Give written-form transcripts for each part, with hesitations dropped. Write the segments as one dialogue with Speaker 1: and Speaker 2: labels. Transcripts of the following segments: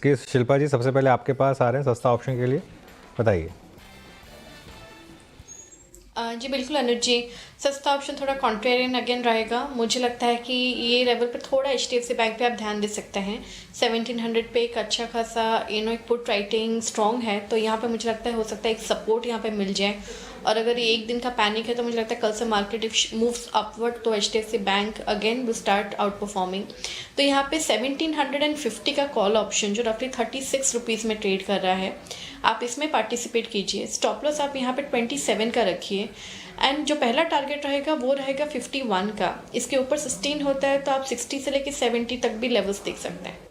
Speaker 1: कि शिल्पा जी सबसे पहले आपके पास आ रहे हैं सस्ता ऑप्शन के लिए, बताइए।
Speaker 2: जी बिल्कुल अनुज जी। सस्ता ऑप्शन थोड़ा कॉन्ट्रेरियन अगेन रहेगा। मुझे लगता है कि ये लेवल पर थोड़ा HDFC बैंक पे आप ध्यान दे सकते हैं। 1700 पे एक अच्छा खासा एक पुट राइटिंग स्ट्रॉन्ग है, तो यहाँ पे मुझे लगता है हो सकता है एक सपोर्ट यहाँ पे मिल जाए। और अगर ये एक दिन का पैनिक है तो मुझे लगता है कल से मार्केट इफ मूव्स अपवर्ड तो HDFC bank again will start out performing. तो यहाँ पे 1750 का कॉल ऑप्शन जो रफली 36 रुपीज़ में ट्रेड कर रहा है, आप इसमें पार्टिसिपेट कीजिए। स्टॉप लॉस आप यहाँ पे 27 का रखिए एंड जो पहला टारगेट रहेगा वो रहेगा 51 का। इसके ऊपर सस्टेन होता है तो आप 60 से लेकर 70 तक भी लेवल्स देख सकते हैं।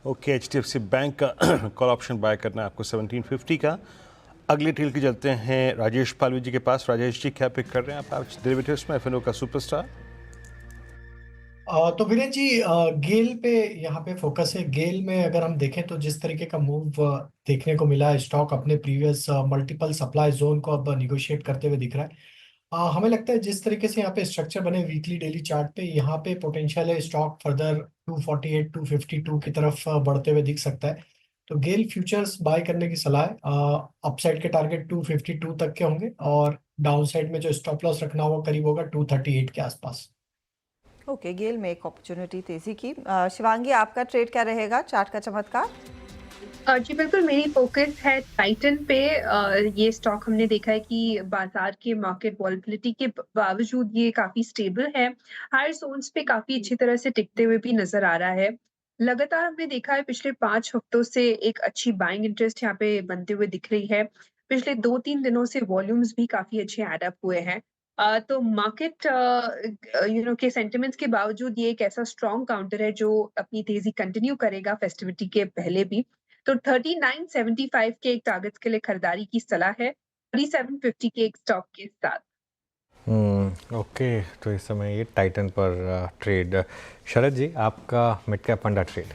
Speaker 3: ओके, HDFC बैंक का कॉल ऑप्शन बाय करना है आपको 1750 का। अगले ट्रेल की चलते हैं राजेश पालवी जी के पास। राजेश जी, क्या पिक कर रहे हैं आप आज डेरिवेटिव्स में FNO का सुपरस्टार?
Speaker 4: तो विनय जी, गेल पे यहाँ पे फोकस है। गेल में अगर हम देखें तो जिस तरीके का मूव देखने को मिला है, स्टॉक अपने प्रीवियस मल्टीपल सप्लाई जोन को अब निगोशिएट करते हुए दिख रहा है। हमें लगता है जिस तरीके से यहाँ पे स्ट्रक्चर बने वीकली डेली चार्ट पे, यहाँ पे पोटेंशियल है स्टॉक फर्दर 248 252 की तरफ बढ़ते हुए दिख सकता है। तो गेल फ्यूचर्स बाय करने की सलाह है। अपसाइड के टारगेट 252 तक के होंगे और डाउन साइड में जो स्टॉप लॉस रखना होगा करीब होगा 238 के आसपास।
Speaker 5: ओके, गेल में एक अपॉर्चुनिटी तेजी की। शिवांगी, आपका ट्रेड क्या रहेगा? चार्ट का चमत्कार।
Speaker 6: जी बिल्कुल, मेरी फोकस है टाइटन पे। ये स्टॉक हमने देखा है कि बाजार के मार्केट वॉलेटिलिटी के बावजूद ये काफी स्टेबल है। हायर जोन्स पे काफी अच्छी तरह से टिकते हुए भी नजर आ रहा है। लगातार हमने देखा है पिछले 5 हफ्तों से एक अच्छी बाइंग इंटरेस्ट यहाँ पे बनते हुए दिख रही है। पिछले 2-3 दिनों से वॉल्यूम्स भी काफी अच्छे एड अप हुए हैं। तो मार्केट के सेंटिमेंट्स के बावजूद ये एक ऐसा स्ट्रॉन्ग काउंटर है जो अपनी तेजी कंटिन्यू करेगा फेस्टिविटी के पहले भी। तो 39.75 के एक टारगेट्स के लिए खरीदारी की सलाह है, 3750 के एक स्टॉक के साथ।
Speaker 1: ओके, तो इस समय ये टाइटन पर ट्रेड। शरद जी, आपका मिड कैप फंडा ट्रेड।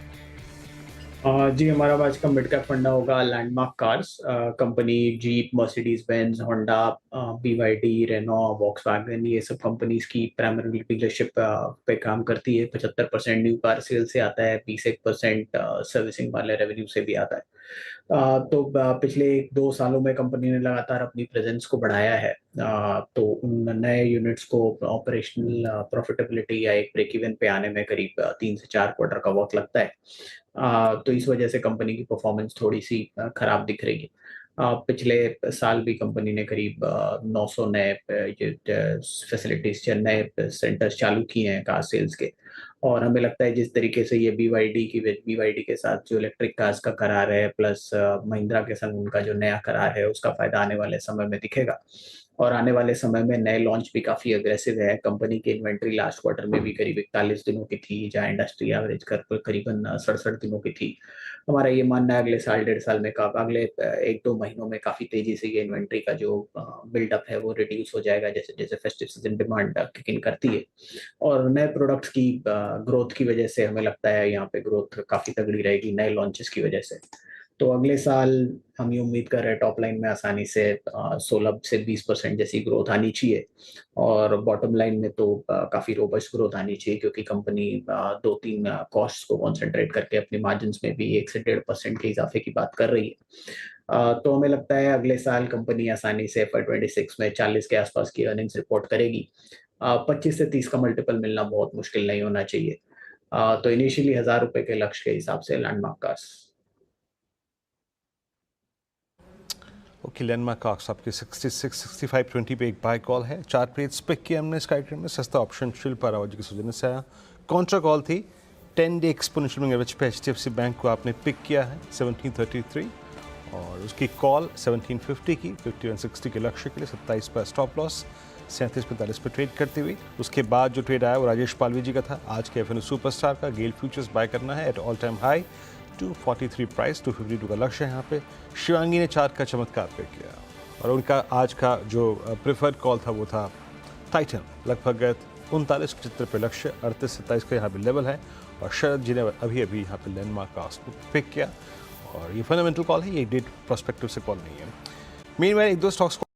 Speaker 7: जी, हमारा आज का मिड कैप फंडा होगा Landmark Cars. Company Jeep, Mercedes Benz, Honda, BYD, Renault, Volkswagen, ये सब कंपनीज की प्राइमरी डीलरशिप पे काम करती है। 75% न्यू कार सेल से आता है, 20% सर्विसिंग वाले रेवेन्यू से भी आता है। तो पिछले 2 सालों में कंपनी ने लगातार अपनी प्रेजेंस को बढ़ाया है। तो उन नए यूनिट्स को ऑपरेशनल प्रॉफिटेबिलिटी या एक ब्रेक इवन पे आने में करीब 3 से 4 क्वार्टर का वक्त लगता है। तो इस वजह से कंपनी की परफॉर्मेंस थोड़ी-सी खराब दिख रही है। पिछले साल भी कंपनी ने करीब 900 नए फैसिलिटीज़ या नए सेंटर्स चालू किए हैं कार सेल्स के। और हमें लगता है जिस तरीके से ये BYD के साथ जो इलेक्ट्रिक कार्स का करार है, प्लस महिंद्रा के संग उनका जो नया करार है, उसका फ़ायदा आने वाले समय में दिखेगा। और आने वाले समय में नए लॉन्च भी काफ़ी अग्रेसिव है। कंपनी की इन्वेंट्री लास्ट क्वार्टर में भी करीब 41 दिनों की थी, जहाँ इंडस्ट्री एवरेज करीबन 67 दिनों की थी। हमारा ये मानना है अगले साल, 1.5 साल में अगले 1-2 महीनों में काफ़ी तेज़ी से ये इन्वेंट्री का जो बिल्डअप है वो रिड्यूस हो जाएगा, जैसे-जैसे festive season demand kick in करती है। और नए प्रोडक्ट्स की ग्रोथ की वजह से हमें लगता है यहाँ पे ग्रोथ काफ़ी तगड़ी रहेगी नए लॉन्चेस की वजह से। तो अगले साल हम ये उम्मीद कर रहे हैं टॉप लाइन में आसानी से 16 से 20% जैसी ग्रोथ आनी चाहिए। और बॉटम लाइन में तो काफ़ी रोबस्ट ग्रोथ आनी चाहिए, क्योंकि कंपनी 2-3 कॉस्ट्स को कॉन्सेंट्रेट करके अपने मार्जिन्स में भी 1 से 1.5% के इज़ाफ़े की बात कर रही है। तो हमें लगता है अगले साल कंपनी आसानी से FY26 में 40 के आसपास की अर्निंग्स रिपोर्ट करेगी। 25 से 30 का मल्टीपल मिलना बहुत मुश्किल नहीं होना चाहिए। तो इनिशियली ₹1000 के लक्ष्य के हिसाब से landmark cars.
Speaker 3: Okay, landmark cars आपकी 66-65-20 पे एक बाय कॉल है। 4 ट्रेड्स पिक किए हमने इस ट्रेड में। सस्ता ऑप्शन शिल्पा रावत जी की सौजन्य से आया। कॉन्ट्रा कॉल थी 10 डे एक्सपोनेंशियल मूविंग एवरेज पे HDFC बैंक को आपने पिक किया है 1733, और उसकी कॉल 1750 की 5160 के लक्ष्य के लिए 27 पर स्टॉप लॉस, 3745 पर ट्रेड करती हुई। उसके बाद जो ट्रेड आया वो राजेश पालवी जी का था। आज के FNO सुपरस्टार का गेल फ्यूचर्स बाय करना है at all time high 243 price, 252 का लक्ष्य है यहाँ पे। शिवांगी ने चार्ट का चमत्कार पे किया और उनका आज का जो प्रेफर्ड कॉल था वो था टाइटन, लगभग 39-75 पे लक्ष्य, 38-27 का यहाँ पे लेवल है। और शरद जी ने अभी यहाँ पे लैंडमार्क कार्स को पिक किया और ये फंडामेंटल कॉल है, ये डेट प्रोस्पेक्टिव से कॉल नहीं है। मीनवाइल 1-2 स्टॉक्स को